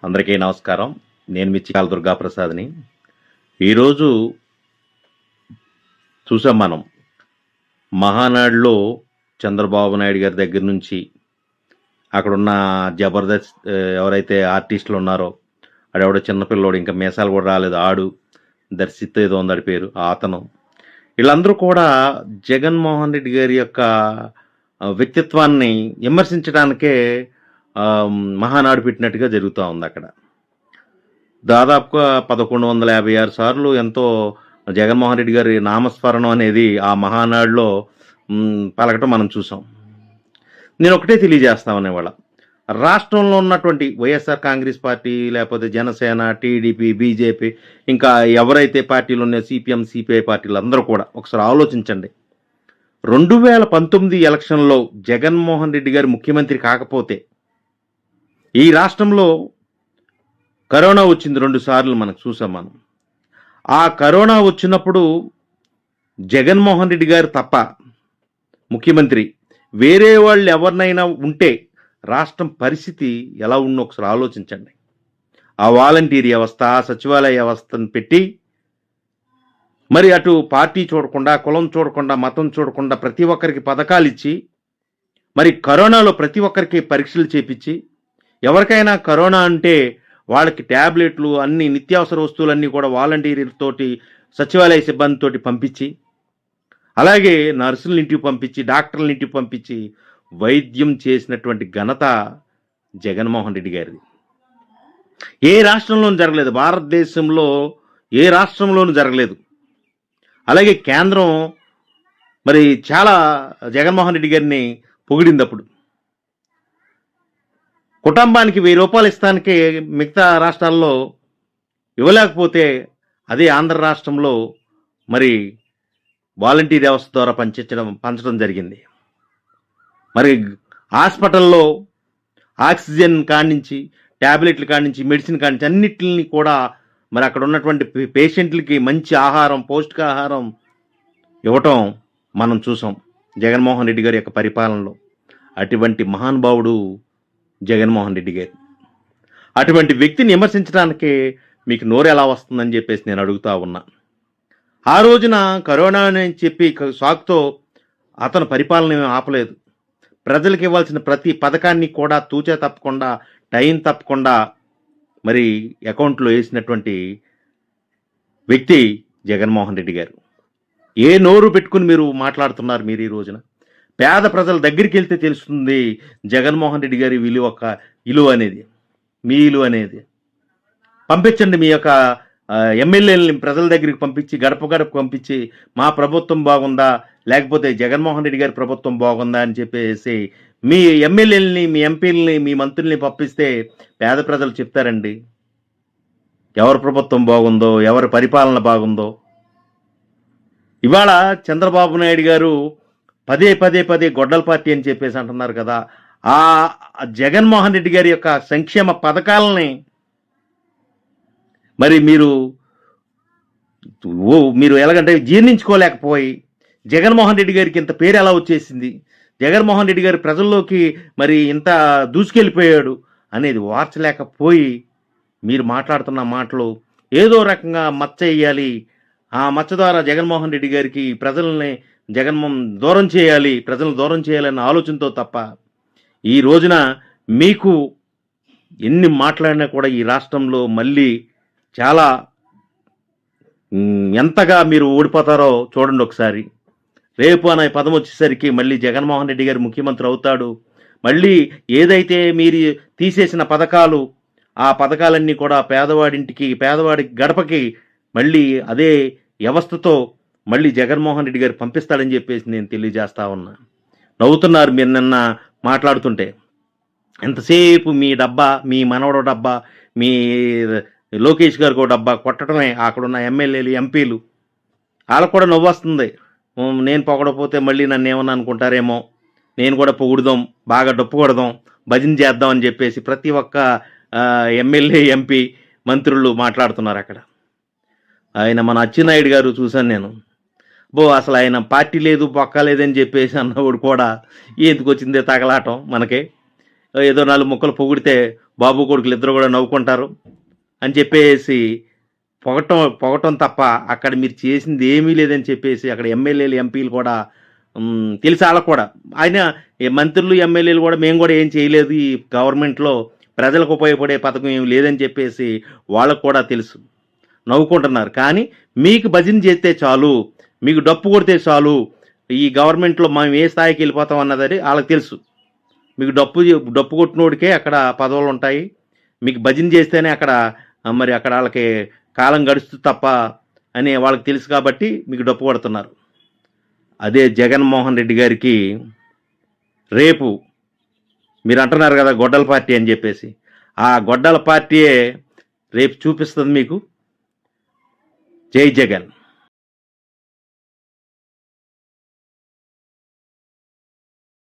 అందరికీ నమస్కారం. నేను మీ చికాల దుర్గాప్రసాద్ని. ఈరోజు చూసాం మనం మహానాడులో చంద్రబాబు నాయుడు గారి దగ్గర నుంచి అక్కడున్న జబర్దస్త్ ఎవరైతే ఆర్టిస్టులు ఉన్నారో ఆడెవడో చిన్నపిల్లోడు, ఇంకా మీసాలు కూడా రాలేదు, ఆడు దర్శిత్ ఏదో ఉందాడి పేరు, అతను, వీళ్ళందరూ కూడా జగన్మోహన్ రెడ్డి గారి యొక్క వ్యక్తిత్వాన్ని విమర్శించడానికే మహానాడు పెట్టినట్టుగా జరుగుతూ ఉంది. అక్కడ దాదాపుగా 1156 సార్లు ఎంతో జగన్మోహన్ రెడ్డి గారి నామస్మరణం అనేది ఆ మహానాడులో పలకటం మనం చూసాం. నేను ఒకటే తెలియజేస్తామని వాళ్ళ రాష్ట్రంలో ఉన్నటువంటి వైఎస్ఆర్ కాంగ్రెస్ పార్టీ, లేకపోతే జనసేన, టీడీపీ, బీజేపీ, ఇంకా ఎవరైతే పార్టీలు ఉన్నాయో సిపిఎం, సిపిఐ పార్టీలు అందరూ కూడా ఒకసారి ఆలోచించండి. 2019 ఎలక్షన్లో జగన్మోహన్ రెడ్డి గారు ముఖ్యమంత్రి కాకపోతే ఈ రాష్ట్రంలో కరోనా వచ్చింది 2 సార్లు, మనకు చూసాం మనం. ఆ కరోనా వచ్చినప్పుడు జగన్మోహన్ రెడ్డి గారు తప్ప ముఖ్యమంత్రి వేరే వాళ్ళు ఎవరినైనా ఉంటే రాష్ట్రం పరిస్థితి ఎలా ఉందో ఒకసారి ఆలోచించండి. ఆ వాలంటీర్ వ్యవస్థ, సచివాలయ వ్యవస్థను పెట్టి మరి అటు పార్టీ చూడకుండా, కులం చూడకుండా, మతం చూడకుండా ప్రతి ఒక్కరికి పథకాలు ఇచ్చి, మరి కరోనాలో ప్రతి ఒక్కరికి పరీక్షలు చేపించి, ఎవరికైనా కరోనా అంటే వాళ్ళకి ట్యాబ్లెట్లు, అన్ని నిత్యావసర వస్తువులన్నీ కూడా వాలంటీర్లతోటి, సచివాలయ సిబ్బందితోటి పంపించి, అలాగే నర్సుల ఇంటికి పంపించి, డాక్టర్ల ఇంటికి పంపించి వైద్యం చేసినటువంటి ఘనత జగన్మోహన్ రెడ్డి గారిది. ఏ రాష్ట్రంలోనూ జరగలేదు, భారతదేశంలో ఏ రాష్ట్రంలోనూ జరగలేదు. అలాగే కేంద్రం మరి చాలా జగన్మోహన్ రెడ్డి గారిని పొగిడింది. అప్పుడు కుటుంబానికి 1000 రూపాయలు ఇస్తానికి మిగతా రాష్ట్రాల్లో ఇవ్వలేకపోతే అదే ఆంధ్ర రాష్ట్రంలో మరి వాలంటీర్ వ్యవస్థ ద్వారా పంచడం జరిగింది. మరి హాస్పిటల్లో ఆక్సిజన్ కానించి, ట్యాబ్లెట్ల కానించి, మెడిసిన్ కానించి అన్నిటిని కూడా మరి అక్కడ ఉన్నటువంటి పేషెంట్లకి మంచి ఆహారం, పౌష్టికాహారం ఇవ్వటం మనం చూసాం జగన్మోహన్ రెడ్డి గారి యొక్క పరిపాలనలో. అటువంటి మహానుభావుడు జగన్మోహన్ రెడ్డి గారు. అటువంటి వ్యక్తిని విమర్శించడానికే మీకు నోరు ఎలా వస్తుందని చెప్పేసి నేను అడుగుతా ఉన్నా. ఆ రోజున కరోనా అని చెప్పి సాకుతో అతను పరిపాలన ఆపలేదు. ప్రజలకు ఇవ్వాల్సిన ప్రతి పథకాన్ని కూడా తూచా తప్పకుండా, టైం తప్పకుండా మరి అకౌంట్లో వేసినటువంటి వ్యక్తి జగన్మోహన్ రెడ్డి గారు. ఏ నోరు పెట్టుకుని మీరు మాట్లాడుతున్నారు? మీరు ఈ రోజున పేద ప్రజల దగ్గరికి వెళ్తే తెలుస్తుంది జగన్మోహన్ రెడ్డి గారి విలువ అనేది, మీ విలువ అనేది. పంపించండి మీ యొక్క ఎమ్మెల్యేలని ప్రజల దగ్గరికి పంపించి, గడప గడప పంపించి, మా ప్రభుత్వం బాగుందా, లేకపోతే జగన్మోహన్ రెడ్డి గారి ప్రభుత్వం బాగుందా అని చెప్పేసి మీ ఎమ్మెల్యేలని, మీ ఎంపీలని, మీ మంత్రుల్ని పంపిస్తే పేద ప్రజలు చెప్తారండి ఎవరి ప్రభుత్వం బాగుందో, ఎవరి పరిపాలన బాగుందో. ఇవాళ చంద్రబాబు నాయుడు గారు పదే గొడ్డల పార్టీ అని చెప్పేసి అంటున్నారు కదా. ఆ జగన్మోహన్ రెడ్డి గారి యొక్క సంక్షేమ పథకాలని మరి మీరు ఎలాగంటే జీర్ణించుకోలేకపోయి, జగన్మోహన్ రెడ్డి గారికి ఇంత పేరు ఎలా వచ్చేసింది, జగన్మోహన్ రెడ్డి గారి ప్రజల్లోకి మరి ఇంత దూసుకెళ్ళిపోయాడు అనేది వార్చలేకపోయి మీరు మాట్లాడుతున్న మాటలు ఏదో రకంగా మచ్చ వేయాలి, ఆ మచ్చ ద్వారా జగన్మోహన్ రెడ్డి గారికి ప్రజల్ని దూరం చేయాలి, ప్రజలను దూరం చేయాలన్న ఆలోచనతో తప్ప ఈ రోజున మీకు ఎన్ని మాట్లాడినా కూడా ఈ రాష్ట్రంలో మళ్ళీ చాలా ఎంతగా మీరు ఓడిపోతారో చూడండి ఒకసారి. రేపు అనే పదం వచ్చేసరికి మళ్ళీ జగన్మోహన్ రెడ్డి గారు ముఖ్యమంత్రి అవుతాడు. మళ్ళీ ఏదైతే మీరు తీసేసిన పథకాలు, ఆ పథకాలన్నీ కూడా పేదవాడి గడపకి మళ్ళీ అదే వ్యవస్థతో మళ్ళీ జగన్మోహన్ రెడ్డి గారు పంపిస్తాడని చెప్పేసి నేను తెలియజేస్తా ఉన్నా. నవ్వుతున్నారు మీరు నిన్న మాట్లాడుతుంటే. ఎంతసేపు మీ డబ్బా, మీ మనవడు డబ్బా, మీ లోకేష్ గారికి ఒక డబ్బా కొట్టడమే అక్కడున్న ఎమ్మెల్యేలు, ఎంపీలు. వాళ్ళకు కూడా నవ్వు వస్తుంది. నేను పొగడపోతే మళ్ళీ నన్ను ఏమన్నా అనుకుంటారేమో, నేను కూడా పొగుడుదాం, బాగా డప్పు కొడదాం, భజన చేద్దాం అని చెప్పేసి ప్రతి ఒక్క ఎమ్మెల్యే, ఎంపీ, మంత్రులు మాట్లాడుతున్నారు అక్కడ. ఆయన మన అచ్చెన్నాయుడు గారు చూశాను నేను. అసలు ఆయన పార్టీ లేదు, పక్క లేదని చెప్పేసి అన్నవాడు కూడా ఎందుకు వచ్చిందే తగలాటం మనకే. ఏదో 4 ముక్కలు పొగిడితే బాబు కొడుకులు ఇద్దరు కూడా నవ్వుకుంటారు అని చెప్పేసి పొగటం తప్ప అక్కడ మీరు చేసింది ఏమీ లేదని చెప్పేసి అక్కడ ఎమ్మెల్యేలు ఎంపీలు కూడా తెలిసి వాళ్ళకు కూడా ఆయన మంత్రులు ఎమ్మెల్యేలు కూడా మేము కూడా ఏం చేయలేదు ఈ గవర్నమెంట్లో ప్రజలకు ఉపయోగపడే పథకం ఏమి లేదని చెప్పేసి వాళ్ళకు కూడా తెలుసు, నవ్వుకుంటున్నారు. కానీ మీకు భజన చేస్తే చాలు, మీకు డప్పు కొడితే చాలు, ఈ గవర్నమెంట్లో మేము ఏ స్థాయికి వెళ్ళిపోతాం అన్నది వాళ్ళకి తెలుసు. మీకు డప్పు కొట్టినోడికే అక్కడ పదవులు ఉంటాయి, మీకు భజన చేస్తేనే అక్కడ మరి అక్కడ వాళ్ళకి కాలం గడుస్తుంది తప్ప అని వాళ్ళకి తెలుసు కాబట్టి మీకు డప్పు కొడుతున్నారు. అదే జగన్మోహన్ రెడ్డి గారికి రేపు మీరు అంటున్నారు కదా గొడ్డల పార్టీ అని చెప్పేసి, ఆ గొడ్డల పార్టీయే రేపు చూపిస్తుంది మీకు. జై జగన్.